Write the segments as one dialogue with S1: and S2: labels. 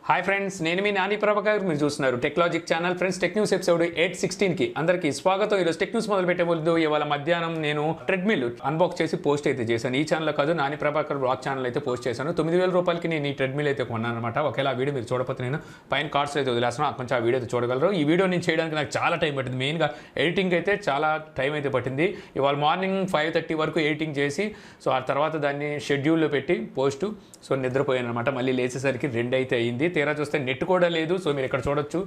S1: Hi friends, నేను మీ Nani Prabhakar. మీరు చూస్తున్నారు technologic channel. Friends, tech news episode 816కి అందరికీ స్వాగతం. ఈరోజు టెక్ న్యూస్ మొదలు పెట్టే ముందు ఇవాళ మధ్యాహ్నం నేను ట్రెడ్మిల్ అన్బాక్స్ చేసి పోస్ట్ అయితే చేశాను. ఈ ఛానల్లో కాదు, నాని Prabhakar బ్లాగ్ ఛానల్ అయితే పోస్ట్ చేశాను. 9,000 రూపాయలకి నేను ఈ ట్రెడ్మిల్ అయితే కొన్నాను అనమాట. ఒకవేళ ఆ వీడియో మీరు చూడకపోతే నేను పైన కార్డ్స్ అయితే వదిలేస్తాను, కొంచెం ఆ వీడియో అయితే చూడగలరు. ఈ వీడియో నేను చేయడానికి నాకు చాలా టైం పట్టింది. మెయిన్గా ఎడిటింగ్ అయితే చాలా టైం అయితే పట్టింది. ఇవాళ మార్నింగ్ 5:30 వరకు ఎడిటింగ్ చేసి ఆ తర్వాత దాన్ని షెడ్యూల్లో పెట్టి పోస్టు నిద్రపోయాను అనమాట. మళ్ళీ లేచేసరికి 2 అయితే అయింది. తీరా చూస్తే నెట్ కూడా లేదు. మీరు ఇక్కడ చూడొచ్చు.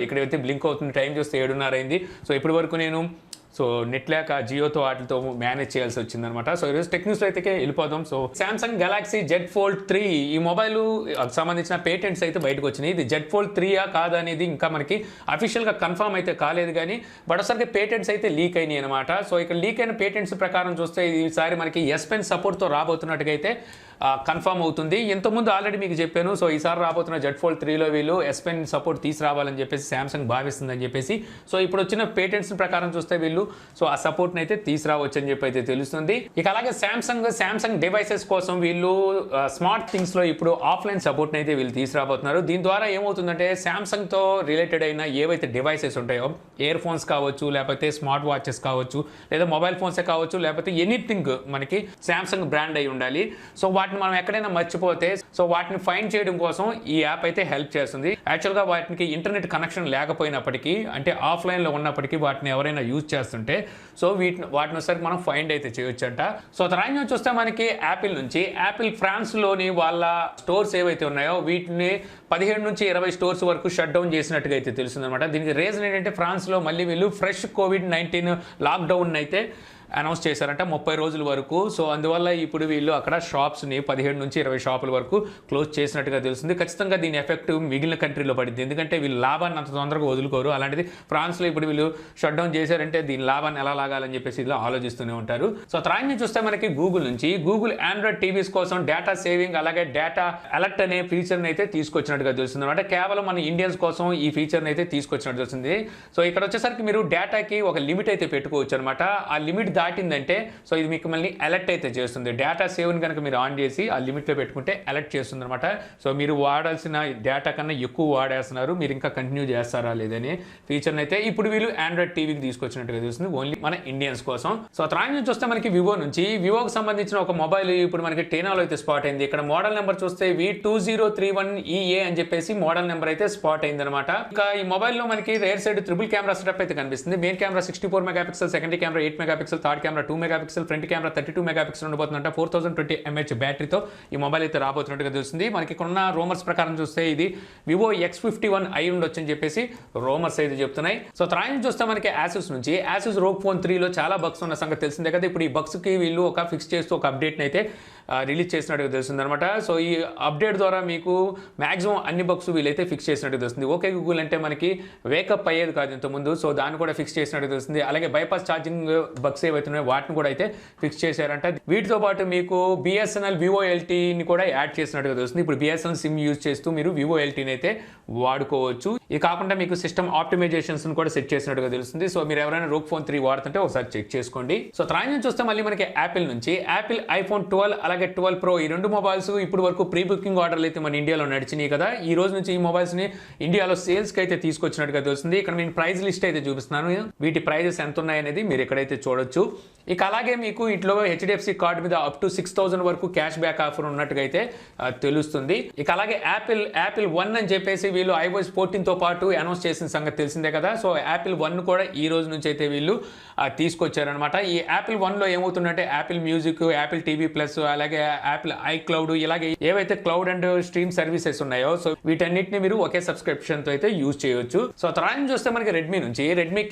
S1: ఇక్కడైతే బ్లింక్ అవుతుంది. టైం చూస్తే 7:30 అయింది. ఇప్పటి వరకు నేను నెట్ లేక జియోతో వాటితో మేనేజ్ చేయాల్సి వచ్చిందనమాట. ఈరోజు టెక్ న్యూస్లో అయితే వెళ్ళిపోదాం. సామ్సంగ్ గెలాక్సీ Z Fold 3 ఈ మొబైల్ సంబంధించిన పేటెంట్స్ అయితే బయటకు వచ్చినాయి. ఇది Z Fold 3 కాదా అనేది ఇంకా మనకి అఫీషియల్గా కన్ఫర్మ్ అయితే కాలేదు, కానీ ఒకసారి పేటెంట్స్ అయితే లీక్ అయినాయి అనమాట. ఇక్కడ లీక్ అయిన పేటెంట్స్ ప్రకారం చూస్తే ఈసారి మనకి S Pen సపోర్ట్తో రాబోతున్నట్టుగా అయితే కన్ఫర్మ్ అవుతుంది. ఇంతకుముందు ఆల్రెడీ మీకు చెప్పాను. ఈసారి రాబోతున్న Z Fold 3లో వీళ్ళు S Pen సపోర్ట్ తీసుకురావాలని చెప్పేసి శాంసంగ్ భావిస్తుందని చెప్పేసి. ఇప్పుడు వచ్చిన పేటెంట్స్ ప్రకారం చూస్తే వీళ్ళు ఆ సపోర్ట్ని అయితే తీసుకురావచ్చు అని చెప్పి అయితే తెలుస్తుంది. ఇక అలాగే శాంసంగ్ డివైసెస్ కోసం వీళ్ళు స్మార్ట్ థింగ్స్లో ఇప్పుడు ఆఫ్లైన్ సపోర్ట్ని అయితే వీళ్ళు తీసుకురాబోతున్నారు. దీని ద్వారా ఏమవుతుందంటే శాంసంగ్తో రిలేటెడ్ అయిన ఏవైతే డివైసెస్ ఉంటాయో, ఇయర్ ఫోన్స్ కావచ్చు, లేకపోతే స్మార్ట్ వాచెస్ కావచ్చు, లేదా మొబైల్ ఫోన్సే కావచ్చు, లేకపోతే ఎనీథింగ్ మనకి శాంసంగ్ బ్రాండ్ అయి ఉండాలి. వాటిని మనం ఎక్కడైనా మర్చిపోతే వాటిని ఫైండ్ చేయడం కోసం ఈ యాప్ అయితే హెల్ప్ చేస్తుంది. యాక్చువల్గా వాటికి ఇంటర్నెట్ కనెక్షన్ లేకపోయినప్పటికీ, అంటే ఆఫ్లైన్లో ఉన్నప్పటికీ వాటిని ఎవరైనా యూజ్ చేస్తుంటే వాటిని ఒకసారి మనం ఫైండ్ అయితే చేయొచ్చంట. తర్వాత చూస్తే మనకి యాపిల్ ఫ్రాన్స్లోని వాళ్ళ స్టోర్స్ ఏవైతే ఉన్నాయో వీటిని 17 నుంచి 20 స్టోర్స్ వరకు షట్ డౌన్ చేసినట్టుగా అయితే తెలుస్తుంది అనమాట. దీనికి రీజన్ ఏంటంటే ఫ్రాన్స్లో మళ్ళీ వీళ్ళు ఫ్రెష్ COVID-19 లాక్డౌన్ అయితే అనౌన్స్ చేశారంట 30 రోజుల వరకు. అందువల్ల ఇప్పుడు వీళ్ళు అక్కడ షాప్స్ని 17 నుంచి 20 షాపుల వరకు క్లోజ్ చేసినట్టుగా తెలుస్తుంది. ఖచ్చితంగా దీని ఎఫెక్ట్ మిగిలిన కంట్రీలో పడింది, ఎందుకంటే వీళ్ళు లాభాన్ని అంత తొందరగా వదులుకోరు. అలాంటిది ఫ్రాన్స్లో ఇప్పుడు వీళ్ళు షట్ డౌన్ చేశారంటే దీని లాభాన్ని ఎలా లాగాలని చెప్పేసి ఇలా ఆలోచిస్తూనే ఉంటారు. తర్వాత చూస్తే మనకి గూగుల్ ఆండ్రాయిడ్ టీవీస్ కోసం డేటా సేవింగ్ అలాగే డేటా అలర్ట్ అనే ఫీచర్ని అయితే తీసుకొచ్చినట్టుగా తెలుస్తుంది అనమాట. కేవలం మన ఇండియన్స్ కోసం ఈ ఫీచర్ని అయితే తీసుకొచ్చినట్టు తెలుస్తుంది. ఇక్కడ వచ్చేసరికి మీరు డేటాకి ఒక లిమిట్ అయితే పెట్టుకోవచ్చు అనమాట. ఆ లిమిట్ దాటిందంటే ఇది మీకు మళ్ళీ అలర్ట్ అయితే చేస్తుంది. డేటా సేవ్ని కనుక మీరు ఆన్ చేసి ఆ లిమిట్లో పెట్టుకుంటే అలర్ట్ చేస్తుంది అనమాట. మీరు వాడాల్సిన డేటా కన్నా ఎక్కువ వాడేస్తున్నారు, మీరు ఇంకా కంటిన్యూ చేస్తారా లేదని ఫీచర్ని అయితే ఇప్పుడు వీళ్ళు ఆండ్రాయిడ్ టీవీకి తీసుకొచ్చినట్టుగా తెలుస్తుంది, ఓన్లీ మన ఇండియన్స్ కోసం. తర్వాత చూస్తే మనకి వివోకి సంబంధించిన ఒక మొబైల్ ఇప్పుడు మనకి చైనాలో అయితే స్పాట్ అయింది. ఇక్కడ మోడల్ నెంబర్ చూస్తే V2031EA అని చెప్పేసి మోడల్ నెంబర్ అయితే స్పాట్ అయింది అనమాట. ఇంకా ఈ మొబైల్లో మనకి rear side triple camera setup అయితే కనిపిస్తుంది. Main camera 64 megapixel, secondary camera 8 megapixel, third camera 2 megapixel, front camera 32 megapixel ఉండబోతుందంట. 4020 mAh బ్యాటరీతో ఈ మొబైల్ అయితే రాబోతున్నట్టుగా తెలుస్తుంది. మనకి ఇక్కడ ఉన్న రూమర్స్ ప్రకారం చూస్తే ఇది వివో X51 అయి ఉండొచ్చు అని చెప్పేసి రూమర్స్ అయితే చెప్తున్నాయి. తర్వాత చూస్తే మనకి ఆసూస్ ROG Phone 3లో చాలా బగ్స్ ఉన్న సంగతి తెలిసిందే కదా. ఇప్పుడు ఈ బగ్స్కి వీళ్ళు ఫిక్స్ చేస్తూ ఒక అప్డేట్ని అయితే రిలీజ్ చేసినట్టుగా తెలుస్తుంది అనమాట. ఈ అప్డేట్ ద్వారా మీకు మ్యాక్సిమం అన్ని బగ్స్ వీళ్ళైతే ఫిక్స్ చేసినట్టుగా తెలుస్తుంది. ఓకే గూగుల్ అంటే మనకి వేకప్ అయ్యేది కాదు ఇంతకుముందు, దాన్ని కూడా ఫిక్స్ చేసినట్టుగా తెలుస్తుంది. అలాగే బైపాస్ ఛార్జింగ్ బగ్స్ ఏవైతున్నాయో వాటిని కూడా అయితే ఫిక్స్ చేశారంట. వీటితో పాటు మీకు BSNL Vivo LTని కూడా యాడ్ చేసినట్టుగా తెలుస్తుంది. ఇప్పుడు BSNL సిమ్ యూజ్ చేస్తూ మీరు Vivo LTని అయితే వాడుకోవచ్చు. ఇది కాకుండా మీకు సిస్టమ్ ఆప్టిమైజేషన్స్ కూడా సెట్ చేసినట్టుగా తెలుస్తుంది. మీరు ఎవరైనా ROG Phone 3 వాడుతుంటే ఒకసారి చెక్ చేసుకోండి. తర్వాత చూస్తే మళ్ళీ మనకి యాపిల్ iPhone 12 అలాగే 12 Pro ఈ 2 మొబైల్స్ ఇప్పుడు వరకు ప్రీ బుకింగ్ ఆర్డర్లు అయితే మన ఇండియాలో నడిచినాయి కదా. ఈ రోజు నుంచి ఈ మొబైల్స్ ని ఇండియాలో సేల్స్కి అయితే తీసుకొచ్చినట్టుగా తెలుస్తుంది. ఇక్కడ నేను ప్రైస్ లిస్ట్ అయితే చూపిస్తున్నాను. వీటి ప్రైజెస్ ఎంత ఉన్నాయనేది మీరు ఎక్కడైతే చూడొచ్చు. ఇక అలాగే మీకు ఇంట్లో HDFC కార్డు మీద అప్ టు 6,000 వరకు క్యాష్ బ్యాక్ ఆఫర్ ఉన్నట్టుగా అయితే తెలుస్తుంది. ఇక అలాగే యాపిల్ 1 అని చెప్పేసి వీళ్ళు iOS 14తో పాటు అనౌన్స్ చేసిన సంగతి తెలిసిందే కదా. యాపిల్ 1 కూడా ఈ రోజు నుంచి అయితే వీళ్ళు తీసుకొచ్చారనమాట. ఈ యాపిల్ 1లో ఏమవుతుందంటే Apple music, Apple TV plus, అలాగే యాపిల్ iCloud, ఇలాగే ఏవైతే క్లౌడ్ అండ్ స్ట్రీమ్ సర్వీసెస్ ఉన్నాయో వీటన్నిటిని మీరు ఒకే సబ్స్క్రిప్షన్ తో అయితే యూజ్ చేయొచ్చు. తర్వాత చూస్తే మనకి రెడ్మీ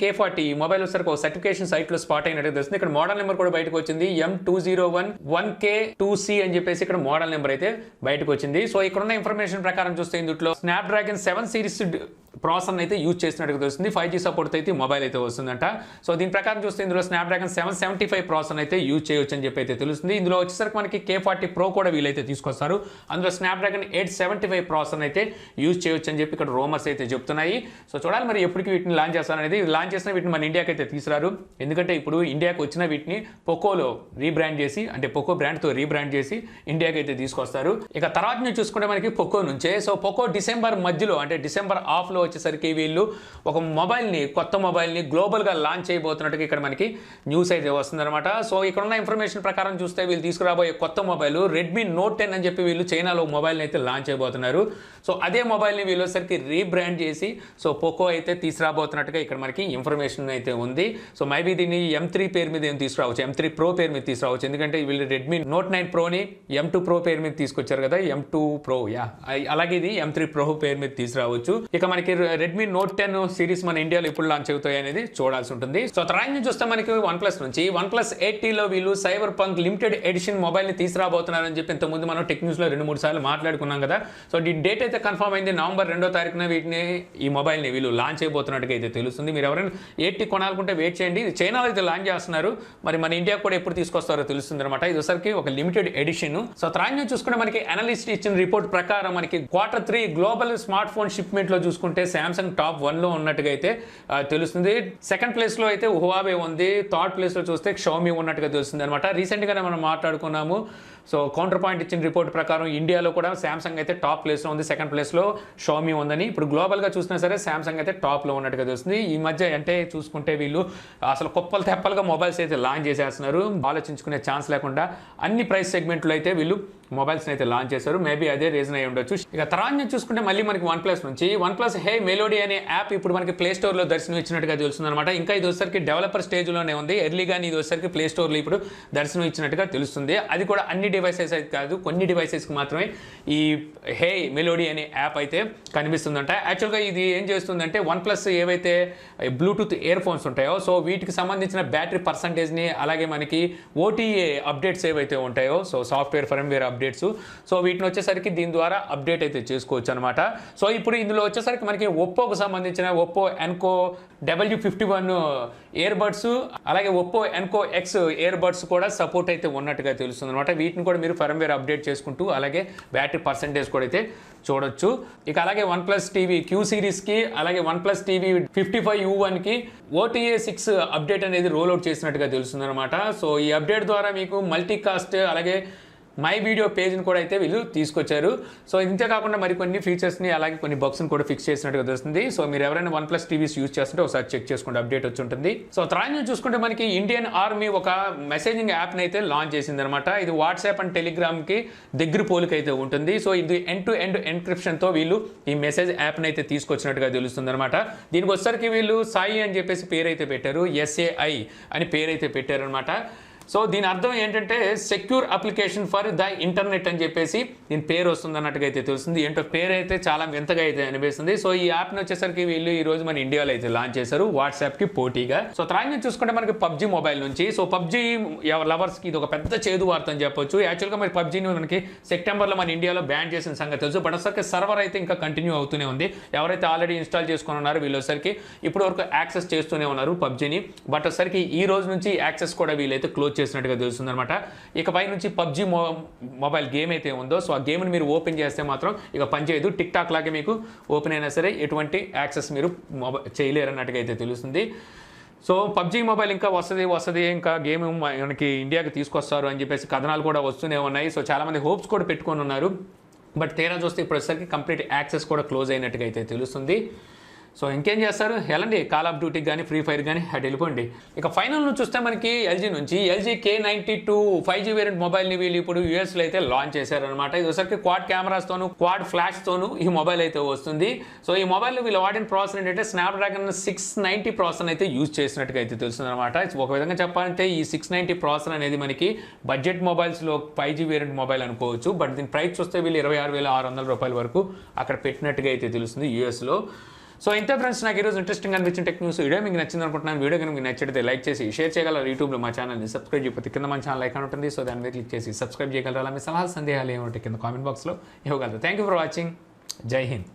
S1: K40 ఈ మొబైల్ వచ్చేసరికి ఒక సర్టిఫికేషన్ సైట్ లో స్పాట్ అయినట్టు తెలుస్తుంది. ఇక్కడ మోడల్ నెంబర్ కూడా బయటకు వచ్చింది. M2011K2C అని చెప్పేసి ఇక్కడ మోడల్ నెంబర్ అయితే బయటకు వచ్చింది. ఇక్కడ ఉన్న ఇన్ఫర్మేషన్ ప్రకారం చూస్తే ఇందులో స్నాప్డ్రాగన్ 7 సిరీస్ ప్రాసెసర్ అయితే యూజ్ చేసినట్టుగా తెలుస్తుంది. 5G సపోర్ట్ అయితే మొబైల్ అయితే వస్తుందంట. సో దీని ప్రకారం చూస్తే ఇందులో స్నాప్డ్రాగన్ 775 ప్రాసెసర్ అయితే యూజ్ చేయొచ్చు అని చెప్పి అయితే తెలుస్తుంది. ఇందులో వచ్చేసరికి మనకి K40 Pro కూడా వీలైతే తీసుకొస్తారు. అందులో స్నాప్డ్రాగన్ 875 ప్రాసెసర్ అయితే యూజ్ చేయొచ్చు అని చెప్పి ఇక్కడ రూమర్స్ అయితే చెప్తున్నాయి. సో చూడాలి మరి ఎప్పటికి వీటిని లాంచ్ చేస్తారనేది. లాంచ్ చేసిన వీటిని మన ఇండియాకి అయితే తీసుకురారు. ఎందుకంటే ఇప్పుడు ఇండియాకి వచ్చిన వీటిని పోకోలో రీబ్రాండ్ చేసి, అంటే పోకో బ్రాండ్తో రీబ్రాండ్ చేసి ఇండియాకి అయితే తీసుకొస్తారు. ఇక తర్వాత నుంచి చూసుకుంటే మనకి పోకో నుంచే, సో పోకో డిసెంబర్ మధ్యలో, అంటే డిసెంబర్ ఆఫ్లో వచ్చేసరికి వీళ్ళు ఒక కొత్త మొబైల్ని గ్లోబల్గా లాంచ్ చేయబోతున్నట్టుగా ఇక్కడ మనకి న్యూస్ అయితే వస్తుందన్నమాట. సో ఇక్కడ ఉన్న ఇన్ఫర్మేషన్ ప్రకారం చూస్తే వీళ్ళు తీసుకురాబోయే కొత్త మొబైల్ రెడ్మీ నోట్ 10 అని చెప్పి వీళ్ళు చైనాలో మొబైల్ని అయితే లాంచ్ చేయబోతున్నారు. సో అదే మొబైల్ని వీళ్ళు వచ్చేసరికి రీబ్రాండ్ చేసి సో పోకో అయితే తీసుకురాబోతున్నట్టుగా ఇక్కడ మనకి ఇన్ఫర్మేషన్ అయితే ఉంది. సో మేబీ దీన్ని M3 పేరు మీద ఏం తీసుకురావచ్చు, M3 Pro పేరు మీద తీసుకురావచ్చు. ఎందుకంటే వీళ్ళు రెడ్మీ నోట్ 9 ప్రోని M2 Pro పేరు మీద తీసుకొచ్చారు కదా, M2 Pro అలాగే ఇది M3 Pro పేరు మీద తీసుకురావచ్చు. ఇక మనకి రెడ్మీ నోట్ 10 సిరీస్ మన ఇండియాలో ఎప్పుడు లాంచ్ అవుతాయి అనేది చూడాల్సి ఉంటుంది. సో తర్వాత నుంచి చూస్తే మనకి OnePlus నుంచి OnePlus 8Tలో వీళ్ళు సైబర్ పంక్ లిమిటెడ్ ఎడిషన్ మొబైల్ని తీసుకురాబోతున్నారని చెప్పి ఇంతకుముందు మనం టెక్న్యూస్లో 2-3 సార్లు మాట్లాడుకున్నాం కదా. సో ఈ డేట్ అయితే కన్ఫర్మ్ అయింది. నవంబర్ 2వ తారీఖున ఈ మొబైల్ని వీళ్ళు లాంచ్ చేయబోతున్నట్టుగా అయితే తెలుస్తుంది. మీరు ఎవరైనా 8T కొనాలనుకుంటే వెయిట్ చేయండి. చైనాలో అయితే లాంచ్ చేస్తున్నారు, మరి మన ఇండియా కూడా ఎప్పుడు తీసుకొస్తారో తెలుస్తుంది అనమాట. ఇది ఒకసారికి ఒక లిమిటెడ్ ఎడిషన్. సో తర్వాత చూసుకుంటే మనకి అనలిస్ట్ ఇచ్చిన రిపోర్ట్ ప్రకారం మనకి Q3 global smart phone shipment లో చూసుకుంటే సామ్సంగ్ టాప్ 1లో ఉన్నట్టుగా అయితే తెలుస్తుంది. సెకండ్ ప్లేస్ లో అయితే హువావే ఉంది. థర్డ్ ప్లేస్ లో చూస్తే షామీ ఉన్నట్టుగా తెలుస్తుంది అనమాట. రీసెంట్ గానే మనం మాట్లాడుకున్నాము. సో కౌంటర్ పాయింట్ ఇచ్చిన రిపోర్ట్ ప్రకారం ఇండియాలో కూడా సామ్సంగ్ అయితే టాప్ ప్లేస్లో ఉంది, సెకండ్ ప్లేస్లో షామీ ఉందని. ఇప్పుడు గ్లోబల్గా చూసినా సరే సామ్సంగ్ అయితే టాప్లో ఉన్నట్టుగా తెలుస్తుంది. ఈ మధ్య అంటే చూసుకుంటే వీళ్ళు అసలు కుప్పలు తెప్పలుగా మొబైల్స్ అయితే లాంచ్ చేసేస్తున్నారు. ఆలోచించుకునే ఛాన్స్ లేకుండా అన్ని ప్రైస్ సెగ్మెంట్లో అయితే వీళ్ళు మొబైల్స్ని అయితే లాంచ్ చేశారు. మేబీ అదే రీజన్ అయి ఉండొచ్చు. ఇక తర్వాత చూసుకుంటే మళ్ళీ మనకి OnePlus నుంచి OnePlus HeyMelody అనే యాప్ ఇప్పుడు మనకి ప్లే స్టోర్లో దర్శనం ఇచ్చినట్టుగా తెలుస్తుంది అనమాట. ఇంకా ఇది వచ్చేసరికి డెవలపర్ స్టేజ్లోనే ఉంది. ఎర్లీగాని ఇది వచ్చేసరికి ప్లే స్టోర్లో ఇప్పుడు దర్శనం ఇచ్చినట్టుగా తెలుస్తుంది. అది కూడా అన్ని డివైసెస్ అయితే కాదు, కొన్ని డివైసెస్కి మాత్రమే ఈ HeyMelody అనే యాప్ అయితే కనిపిస్తుందంట. యాక్చువల్గా ఇది ఏం చేస్తుందంటే OnePlus ఏవైతే బ్లూటూత్ ఇయర్ ఫోన్స్ ఉంటాయో సో వీటికి సంబంధించిన బ్యాటరీ పర్సంటేజ్ని, అలాగే మనకి OTA అప్డేట్స్ ఏవైతే ఉంటాయో so software firmware updates, so వీటిని వచ్చేసరికి దీని ద్వారా అప్డేట్ అయితే చేసుకోవచ్చు అనమాట. సో ఇప్పుడు ఇందులో వచ్చేసరికి మనకి ఒప్పోకు సంబంధించిన Oppo Enco W51 ear buds, అలాగే Oppo Enco X ear buds కూడా సపోర్ట్ అయితే ఉన్నట్టుగా తెలుస్తుంది అనమాట. వీటిని కూడా మీరు ఫర్మ్వేర్ అప్డేట్ చేసుకుంటూ అలాగే బ్యాటరీ పర్సంటేజ్ కూడా అయితే చూడొచ్చు. ఇక అలాగే OnePlus టీవీ Q సిరీస్కి, అలాగే OnePlus టీవీ 55U1కి OTA 6 అప్డేట్ అనేది రోల్ అవుట్ చేసినట్టుగా తెలుస్తుంది అనమాట. సో ఈ అప్డేట్ ద్వారా మీకు మల్టీకాస్ట్ అలాగే మై వీడియో పేజ్ని కూడా అయితే వీళ్ళు తీసుకొచ్చారు. సో ఇంతే కాకుండా మరికొన్ని ఫీచర్స్ని అలాగే కొన్ని బగ్స్ని కూడా ఫిక్స్ చేసినట్టుగా తెలుస్తుంది. సో మీరు ఎవరైనా OnePlus టీవీస్ యూజ్ చేస్తుంటే ఒకసారి చెక్ చేసుకోండి, అప్డేట్ వచ్చి ఉంటుంది. సో తర్వాత చూసుకుంటే మనకి ఇండియన్ ఆర్మీ ఒక మెసేజింగ్ యాప్ని అయితే లాంచ్ చేసింది అనమాట. ఇది వాట్సాప్ అండ్ టెలిగ్రామ్కి దగ్గర పోలిక అయితే ఉంటుంది. సో ఇది ఎండ్ టు ఎండ్ ఎన్క్రిప్షన్తో వీళ్ళు ఈ మెసేజ్ యాప్ని అయితే తీసుకొచ్చినట్టుగా తెలుస్తుంది అనమాట. దీనికి వచ్చేసరికి వీళ్ళు సాయి అని చెప్పేసి పేరు అయితే పెట్టారు, SAI అని పేరు అయితే పెట్టారనమాట. సో దీని అర్థం ఏంటంటే secure application for the internet అని చెప్పేసి దీని పేరు వస్తుంది అన్నట్టుగా అయితే తెలుస్తుంది. ఏంటో పేరు అయితే చాలా వింతగా అయితే అనిపిస్తుంది. సో ఈ యాప్ని వచ్చేసరికి వీళ్ళు ఈ రోజు మన ఇండియాలో అయితే లాంచ్ చేశారు వాట్సాప్కి పోటీగా. సో తర్వాత చూసుకుంటే మనకి PUBG మొబైల్ నుంచి, సో PUBG లవర్స్కి ఇది ఒక పెద్ద చేదు వార్త అని చెప్పొచ్చు. యాక్చువల్గా మరి PUBGని మనకి సెప్టెంబర్లో మన ఇండియాలో బ్యాన్ చేసిన సంగతి తెలుసు. బట్ ఒకసారికి సర్వర్ అయితే ఇంకా కంటిన్యూ అవుతూనే ఉంది. ఎవరైతే ఆల్రెడీ ఇన్స్టాల్ చేసుకుని ఉన్నారో వీళ్ళు వచ్చేసరికి ఇప్పటి వరకు యాక్సెస్ చేస్తూనే ఉన్నారు PUBGని. బట్ ఒకసారికి ఈ రోజు నుంచి యాక్సెస్ కూడా వీళ్ళైతే క్లోజ్ చేసినట్టుగా తెలుస్తుంది అనమాట. ఇకపై నుంచి PUBG మొబైల్ గేమ్ అయితే ఉందో సో ఆ గేమ్ని మీరు ఓపెన్ చేస్తే మాత్రం ఇక పనిచేయదు. టిక్ టాక్ లాగే మీకు ఓపెన్ అయినా సరే ఎటువంటి యాక్సెస్ మీరు చేయలేరు అన్నట్టుగా అయితే తెలుస్తుంది. సో PUBG మొబైల్ ఇంకా వస్తుంది ఇంకా గేమ్ మనకి ఇండియాకి తీసుకొస్తారు అని చెప్పేసి కథనాలు కూడా వస్తూనే ఉన్నాయి. సో చాలామంది హోప్స్ కూడా పెట్టుకొని ఉన్నారు. బట్ తీరా చూస్తే ఇప్పుడు వచ్చేసరికి కంప్లీట్ యాక్సెస్ కూడా క్లోజ్ అయినట్టుగా అయితే తెలుస్తుంది. సో ఇంకేం చేస్తారు, వెళ్ళండి కాల్ ఆఫ్ డ్యూటీకి కానీ ఫ్రీ ఫైర్ కానీ అటు వెళ్ళిపోండి. ఇక ఫైనల్ నుంచి చూస్తే మనకి LG నుంచి LG K92 5G వేరియంట్ మొబైల్ని వీళ్ళు ఇప్పుడు యూఎస్లో అయితే లాంచ్ చేశారనమాట. ఇది ఒకసారికి క్వాడ్ కెమెరాస్తోను క్వాడ్ ఫ్లాష్తోను ఈ మొబైల్ అయితే వస్తుంది. సో ఈ మొబైల్లో వీళ్ళు వాడిన ప్రాసెసర్ ఏంటంటే స్నాప్డ్రాగన్ 690 ప్రాసెసర్ అయితే యూజ్ చేసినట్టుగా అయితే తెలుస్తుంది అనమాట. ఒక విధంగా చెప్పాలంటే ఈ 690 ప్రాసెసర్ అనేది మనకి బడ్జెట్ మొబైల్స్లో 5G వేరియంట్ మొబైల్ అనుకోవచ్చు. బట్ దీని ప్రైస్ చూస్తే వీళ్ళు 26,600 రూపాయల వరకు అక్కడ పెట్టినట్టుగా అయితే తెలుస్తుంది యూఎస్లో. సో ఇంతే ఫ్రెండ్స్, నాకు ఈరోజు ఇంట్రెస్టింగ్ అనిపించిన టెక్ న్యూస్ వీడియో మీకు నచ్చింది అనుకుంటున్నాను. వీడియో కనుక మీకు నచ్చితే లైక్ చేసి షేర్ చేయగలరు. యూట్యూబ్లో మా ఛానల్ని సబ్స్క్రైబ్ చేయకపోతే కింద మన ఛానల్ ఐకాన్ ఉంటుంది. సో దాని మీద క్లిక్ చేసి సబ్స్క్రైబ్ చేయగలరు. అలా మీ సలహాలు సందేహాలు ఏమంటే కింద కామెంట్ బాక్స్లో ఇవ్వగలరు. Thank you for watching. జై హింద్.